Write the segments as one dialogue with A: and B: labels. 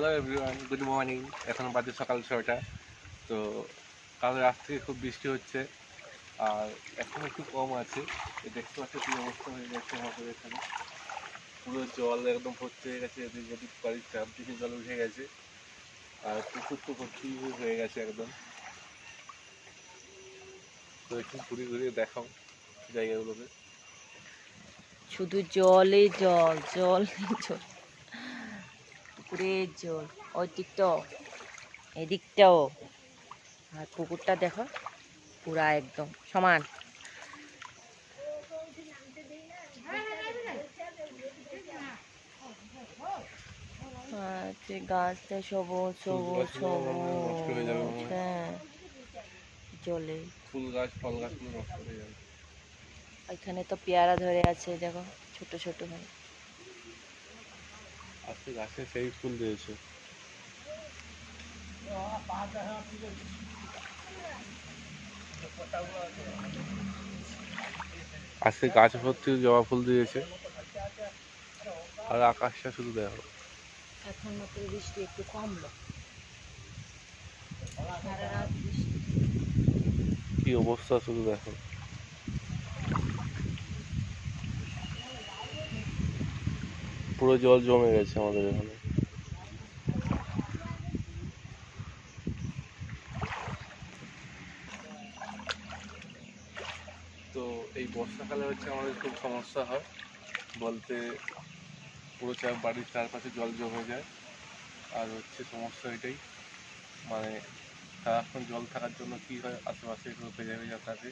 A: Hello everyone, good morning. এখন বাজে সকাল 6টা। তো কাল রাত থেকে খুব বৃষ্টি হচ্ছে, আর এখন একটু কম আছে। দেখতে পাচ্ছি কি অবস্থা হয়ে গেছে আমাদের এখানে। পুরো জল একদম ভর্তি হয়ে গেছে, এদিক ওদিক বাড়ির চারদিকে জল উঠে গেছে, আর পুকুর তো ভর্তি হয়ে গেছে একদম। তো একটু ঘুরে ঘুরে দেখাও জায়গাগুলোকে।
B: শুধু জলই জল, জলই জল, পুকুরের জল। ওই দিকটাও, এদিকটাও, আর পুকুরটা দেখো পুরা একদম সমান। গাছটা সবুজ সবুজ
A: নষ্ট হয়ে যাবে
B: সবুজ, হ্যাঁ, জলে
A: ফুল গাছ ফল গাছগুলো নষ্ট হয়ে যাবে।
B: এখানে তো পেয়ারা ধরে আছে, দেখো ছোট ছোট হয়।
A: আজকে গাছে সেই ফুল দিয়েছে। আজকে গাছ ভর্তি জবা ফুল দিয়েছে, আর আকাশটা শুধু দেখো।
B: এখন মাত্র বৃষ্টি একটু কমলো, সারা রাত বৃষ্টি।
A: কি অবস্থা শুধু দেখো। পুরো জল জমে গেছে আমাদের এখানে। তো এই বর্ষাকালে হচ্ছে আমাদের খুব সমস্যা হয় বলতে, পুরো বাড়ির চারপাশে জল জমে যায়। আর হচ্ছে সমস্যা এটাই, মানে সারাক্ষণ জল থাকার জন্য কি হয়, আশেপাশে একটু ভেজা ভেজা থাকে।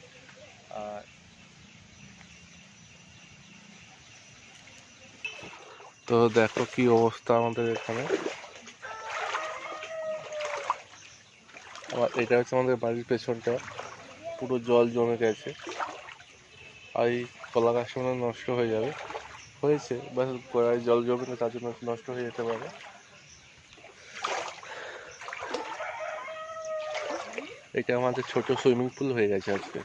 A: আর তো দেখো কি অবস্থা আমাদের এখানে। আবার এটা হচ্ছে আমাদের বাড়ির পেছনটা, পুরো জল জমে গেছে। আর এই কলা গাছটা মানে নষ্ট হয়ে যাবে, হয়েছে বাস গোড়ায় জল জমে না, তার জন্য নষ্ট হয়ে যেতে পারে। এটা আমাদের ছোট সুইমিং পুল হয়ে গেছে আজকে।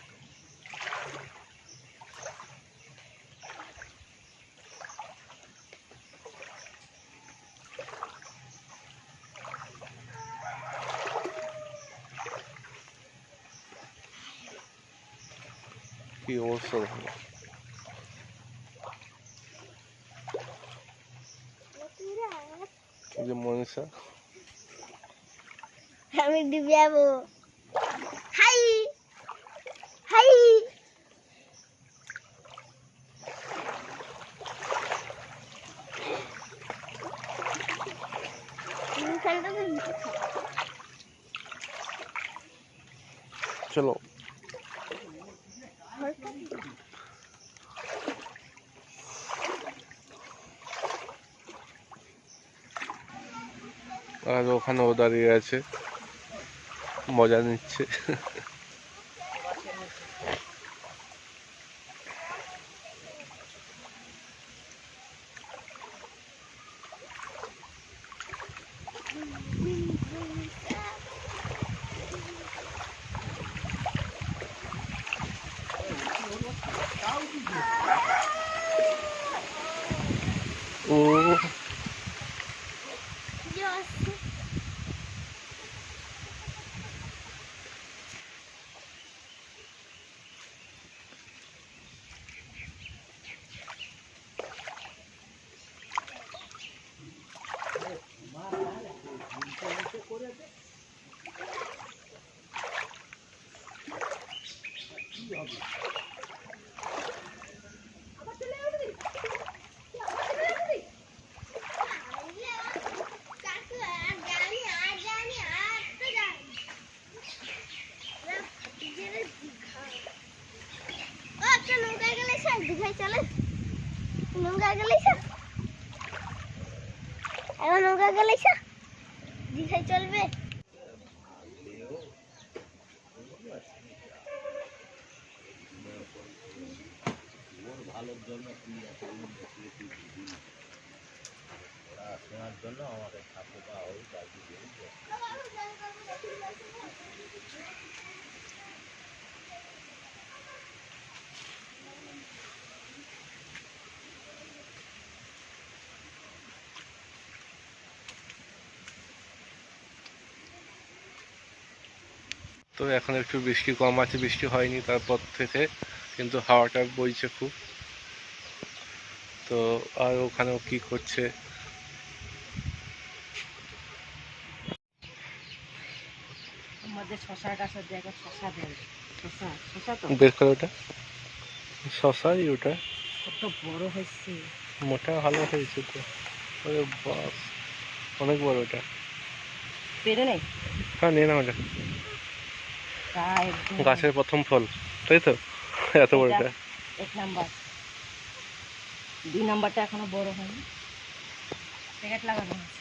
A: কি অবস্থা দেখো। এই যে মনীষা,
C: আমি ডুবে যাবো। হাই হাই,
A: চলো। আর ওখানে ও দাঁড়িয়ে আছে, মজা নিচ্ছে। ও
C: দীঘায় চলে, নৌকা গেলেছ, এখন নৌকা গেলেছ, দীঘায় চলবে।
D: ভালোর জন্য শোনার জন্য আমাদের ঠাকুমা ওই বাজি দিয়ে
A: তো এখন একটু বৃষ্টি কম আছে, বৃষ্টি হয়নি তারপর থেকে, কিন্তু হাওয়াটা বইছে খুব। তো আর ওখানেও কি করছে
B: আমাদের শশার গাছের জায়গায় শশা দেয়, শশা শশা তো
A: বের করে ওটা, শশাই ওটা,
B: কত বড় হয়েছে।
A: মোটা ভালো হয়েছে তো। ওরে বাস, অনেক বড় ওটা।
B: পেরে নেই
A: হ্যাঁ নিয়ে নাও ওটা,
B: প্রায় একদম
A: গাছের প্রথম ফল, তাই তো? এত বড়
B: এটা
A: এটা।
B: 1 নাম্বার, 2 নাম্বারটা এখনো বড় হয়নি, প্যাকেট লাগানো আছে।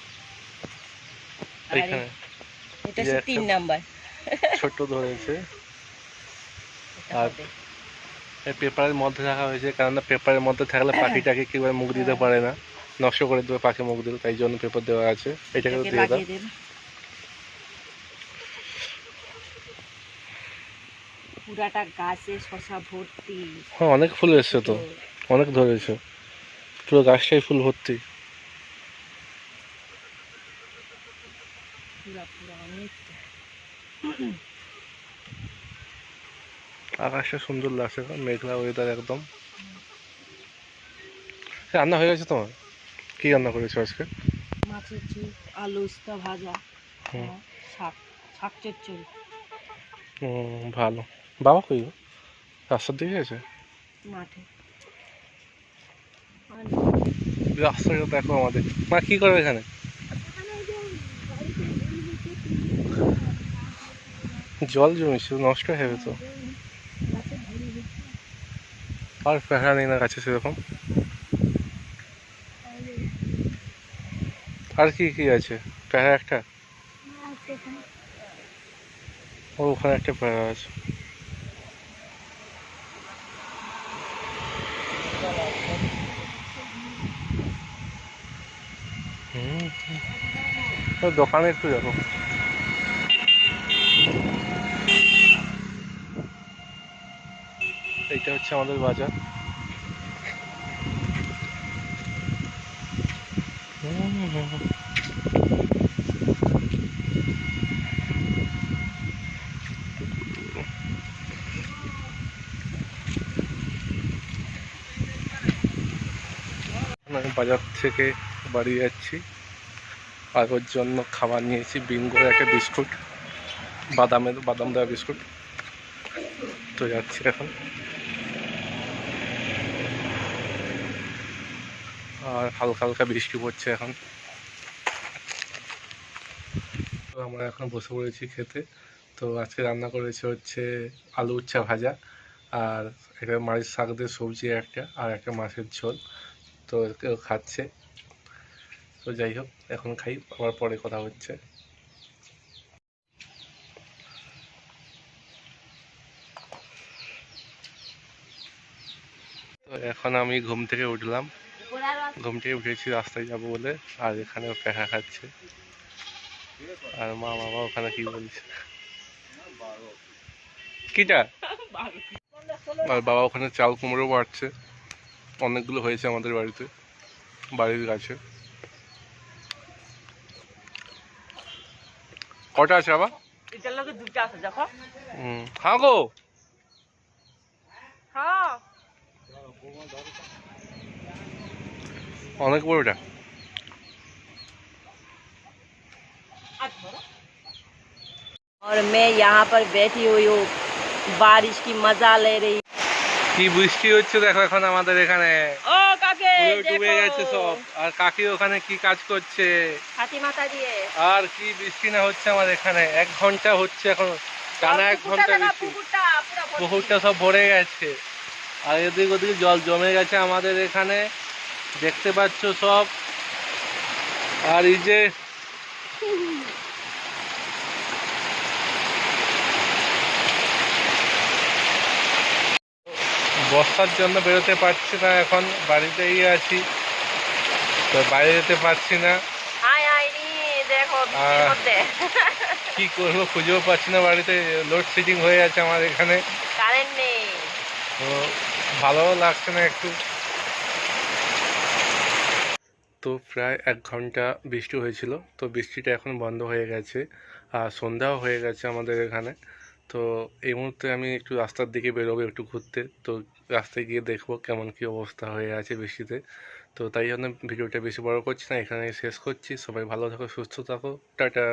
B: আর
A: এইখানে
B: এটা
A: এই যে
B: হচ্ছে
A: একটা
B: 3 নাম্বার।
A: ছোট্ট ধরেছে,
B: এটা
A: আর
B: হবে।
A: এই পেপারের মধ্যে রাখা হয়েছে, কারণ পেপারের মধ্যে থাকলে পাখিটাকে কেউ আর মুখ দিতে পারে না, নষ্ট করে দেবে পাখি মুখ দিলে, তাই জন্য পেপার দেওয়া আছে। এটাকে
B: এটাকে
A: দিয়ে দাও।
B: লাগিয়ে দেব। পুরাটা গাছে শশা ভর্তি।
A: হ্যাঁ অনেক ফুল এসছে তো, অনেক ধরেছে, পুরো গাছটাই ফুল ভর্তি।
B: পুরা পুরা অনেকটা।
A: আকাশটা সুন্দর লাগছে, মেঘলা ওয়েদার একদম। রান্না হয়ে গেছে তোমার? কি রান্না করেছো আজকে?
B: মাছের ঝোল, আলু উস্তা ভাজা,
A: হুম।
B: শাক, শাক চচ্চড়ি।
A: ভালো। বাবা কই গো? রাস্তার দিকে আছে?
B: মাঠে
A: রাস্তাটা দেখো আমাদের, মা কি করবে এখানে? জল জমেছে, নষ্ট হয়ে যাবে তো। আর পেহারা নেই না গাছে সেরকম। আর কি কি আছে? পেহারা একটা, ও ওখানে একটা পেহারা আছে। হুম, ও দোকানে একটু যাবো। এইটা হচ্ছে আমাদের বাজার। আমি বাজার থেকে বাড়ি যাচ্ছি, আর ওর জন্য খাবার নিয়েছি, বিঙ্গোর একটা বিস্কুট, বাদাম দেওয়া বিস্কুট। তো যাচ্ছি এখন, আর হালকা হালকা বৃষ্টি পড়ছে এখন। তো আমরা এখন বসে পড়েছি খেতে। তো আজকে রান্না করেছে হচ্ছে আলু উচ্ছা ভাজা, আর একটা মাছের শাক দিয়ে সবজি একটা, আর একটা মাছের ঝোল। তো কেউ খাচ্ছে। তো যাই হোক, এখন খাই, আবার পরে কথা হচ্ছে। তো এখন আমি ঘুম থেকে উঠলাম, ঘুম থেকে উঠেছি রাস্তায় যাবো বলে, আর এখানে পেঁড়া খাচ্ছে, আর মা বাবা ওখানে কি বলছে কিটা, আর বাবা ওখানে চাল কুমড়ো বাড়ছে, অনেকগুলো হয়েছে আমাদের বাড়িতে, বাড়ির গাছে। কটা আছে বাবা?
B: এটার লগে দুটো আছে দেখো।
A: হ্যাঁ গো,
B: হ্যাঁ
A: অনেক বড়টা।
B: और मैं यहाँ पर बैठी हुई हूँ, बारिश की मजा ले रही।
A: কি বৃষ্টি হচ্ছে দেখো এখন আমাদের এখানে,
B: ও কাকে
A: পুরো ডুবে গেছে সব। আর কাকি ওখানে কি কাজ করছে,
B: হাতি মাথা দিয়ে
A: আর কি বৃষ্টি না হচ্ছে আমার এখানে, 1 ঘন্টা হচ্ছে এখন, টানা 1 ঘন্টা বৃষ্টি। পুকুরটা সব ভরে গেছে, আর এদিক ওদিকে জল জমে গেছে আমাদের এখানে, দেখতে পাচ্ছ সব। আর এই যে বর্ষার জন্য বেরোতে পারছি না, এখন বাড়িতেই আছি, তো বাইরে যেতে পারছি না।
B: দেখো
A: আর কি করবো খুঁজেও পাচ্ছি না, বাড়িতে লোডশেডিং হয়ে আছে আমার এখানে,
B: কারেন্ট নেই।
A: তো ভালোও লাগছে না একটু। তো প্রায় 1 ঘন্টা বৃষ্টি হয়েছিল, তো বৃষ্টিটা এখন বন্ধ হয়ে গেছে, আর সন্ধ্যাও হয়ে গেছে আমাদের এখানে। তো এই মুহূর্তে আমি একটু রাস্তার দিকে বেরোবো একটু ঘুরতে, তো রাস্তায় গিয়ে দেখবো কেমন কী অবস্থা হয়ে আছে বৃষ্টিতে। তো তাই জন্য ভিডিওটা বেশি বড় করছি না, এখানে শেষ করছি। সবাই ভালো থাকো, সুস্থ থাকো, টাটা।